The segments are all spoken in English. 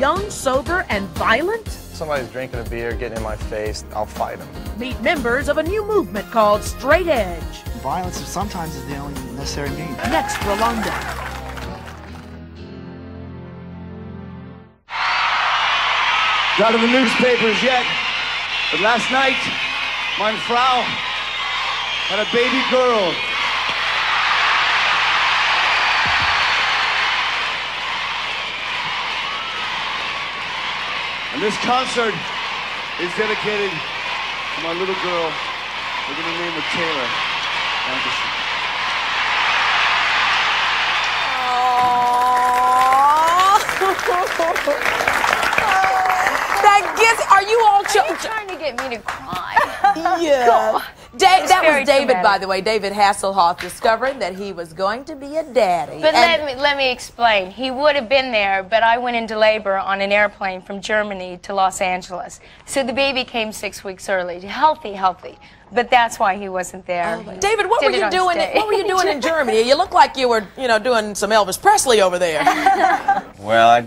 young, sober, and violent? Somebody's drinking a beer, getting in my face, I'll fight them. Meet members of a new movement called Straight Edge. Violence sometimes is the only necessary means. Next, Rolanda. Not in the newspapers yet, but last night, my Frau had a baby girl. And this concert is dedicated to my little girl. We're going to name her Taylor. Thank you. That gets, are you all trying to get me to cry? Yeah. That was David, traumatic. by the way, David Hasselhoff, discovering that he was going to be a daddy. But let me explain. He would have been there, but I went into labor on an airplane from Germany to Los Angeles. So the baby came 6 weeks early, healthy. But that's why he wasn't there. Oh, David, what were you doing? What were you doing in Germany? You look like you were, doing some Elvis Presley over there. Well, I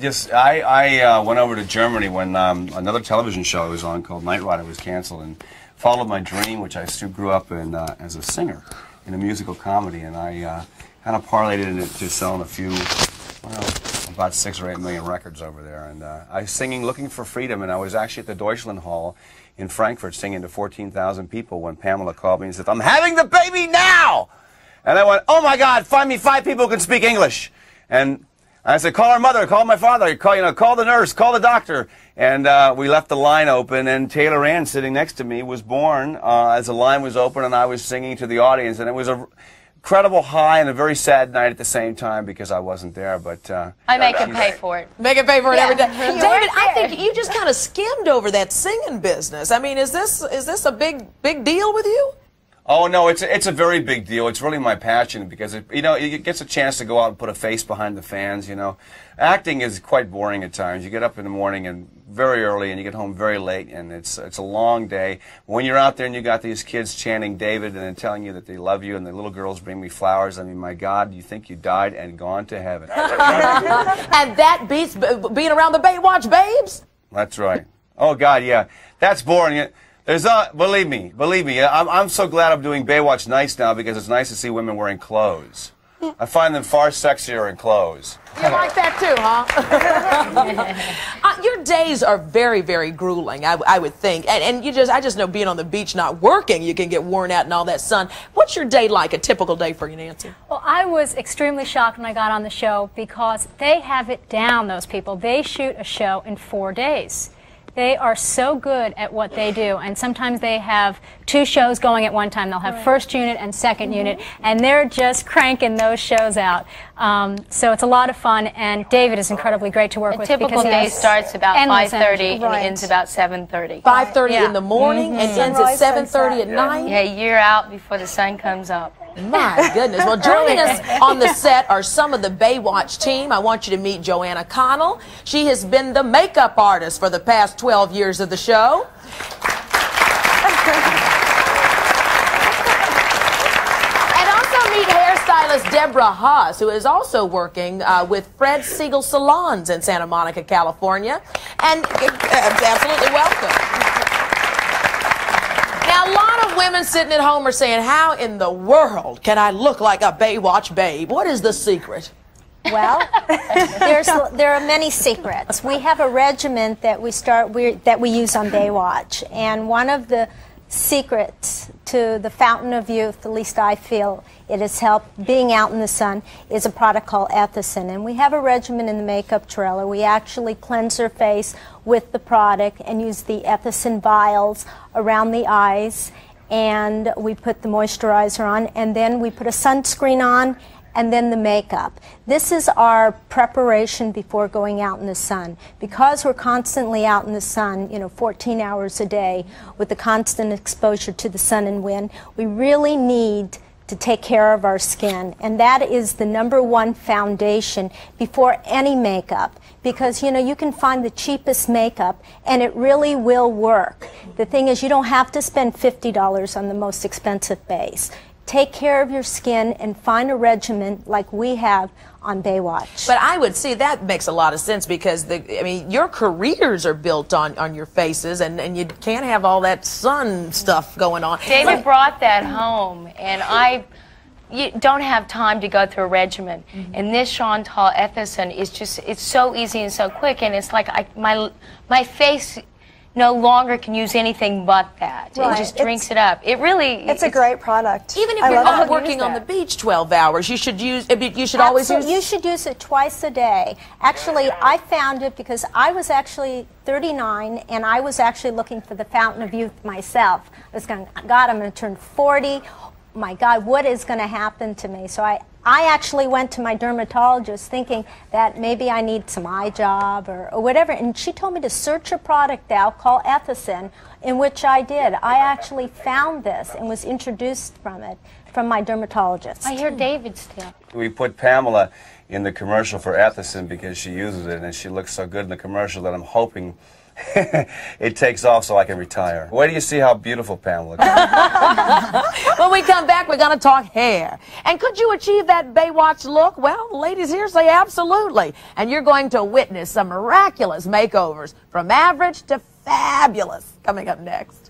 went over to Germany when another television show I was on called Night Rider was canceled, and followed my dream, which I grew up in as a singer in a musical comedy, and I kind of parlayed it into selling a few, about 6 or 8 million records over there. And I was singing "Looking for Freedom," and I was actually at the Deutschland Hall in Frankfurt singing to 14,000 people when Pamela called me and said, "I'm having the baby now!" And I went, "Oh my God, find me 5 people who can speak English." And I said, "Call our mother, call my father, call the nurse, call the doctor." And we left the line open, and Taylor Ann, sitting next to me, was born as the line was open, and I was singing to the audience. And it was a incredible high and a very sad night at the same time because I wasn't there. But I make him pay for it. Make him pay for it every day. David, I think you just kind of skimmed over that singing business. I mean, is this a big deal with you? Oh no, it's a very big deal. It's really my passion because it gets a chance to go out and put a face behind the fans. Acting is quite boring at times. You get up in the morning and very early, and you get home very late, and it's a long day. When you're out there and you got these kids chanting David and then telling you that they love you, and the little girls bring me flowers. I mean, my God, you think you died and gone to heaven. And that beats being around the Baywatch babes. That's right. Oh God, yeah, that's boring. There's believe me, I'm so glad I'm doing Baywatch nights now because it's nice to see women wearing clothes. I find them far sexier in clothes. You like that too, huh? Your days are very, very grueling, I would think. And I just know being on the beach not working, you can get worn out in all that sun. What's your day like, a typical day for you, Nancy? Well, I was extremely shocked when I got on the show because they have it down, those people. They shoot a show in 4 days. They are so good at what they do, and sometimes they have 2 shows going at one time. They'll have first unit and second unit, and they're just cranking those shows out. So it's a lot of fun, and David is incredibly great to work with. A typical day starts about 5:30 and Right. ends about 7:30. 5:30 in the morning and ends at 7:30 at night? Yeah, you're out before the sun comes up. My goodness. Well, joining us on the set are some of the Baywatch team. I want you to meet Joanna Connell. She has been the makeup artist for the past 12 years of the show. And also meet hairstylist Deborah Haas, who is also working with Fred Siegel Salons in Santa Monica, California. And absolutely welcome. Now, a lot of women sitting at home are saying, how in the world can I look like a Baywatch babe? What is the secret? Well, there are many secrets. We have a regimen that we use on Baywatch, and one of the secrets to the fountain of youth, at least I feel it has helped being out in the sun, is a product called Ethicin. And we have a regimen in the makeup trailer. We actually cleanse her face with the product and use the Ethicin vials around the eyes, and we put the moisturizer on, and then we put a sunscreen on, and then the makeup. This is our preparation before going out in the sun. Because we're constantly out in the sun, 14 hours a day with the constant exposure to the sun and wind, we really need to take care of our skin. And that is the #1 foundation before any makeup. Because, you can find the cheapest makeup and it really will work. The thing is, you don't have to spend $50 on the most expensive base. take care of your skin and find a regimen like we have on Baywatch. But I would see that makes a lot of sense because your careers are built on your faces, and you can't have all that sun stuff going on. David brought that home, and you don't have time to go through a regimen. And this Chantal Ethicen is it's so easy and so quick, and it's like my face no longer can use anything but that. Right. It just drinks it up. It's a great product. Even if you're not working on the beach 12 hours, you should always use. You should use it twice a day. Actually, I found it because I was actually 39 and I was actually looking for the fountain of youth myself. I was going, God, I'm going to turn 40. My God, what is going to happen to me? So I actually went to my dermatologist thinking that maybe I need some eye job or whatever, and she told me to search a product out called Ethicen, in which I did. I actually found this and was introduced from my dermatologist. I hear David still. We put Pamela in the commercial for Ethicen because she uses it and she looks so good in the commercial that I'm hoping it takes off so I can retire. Wait till you see how beautiful Pamela looks. When we come back, we're going to talk hair. And could you achieve that Baywatch look? Well, the ladies here say absolutely. And you're going to witness some miraculous makeovers from average to fabulous coming up next.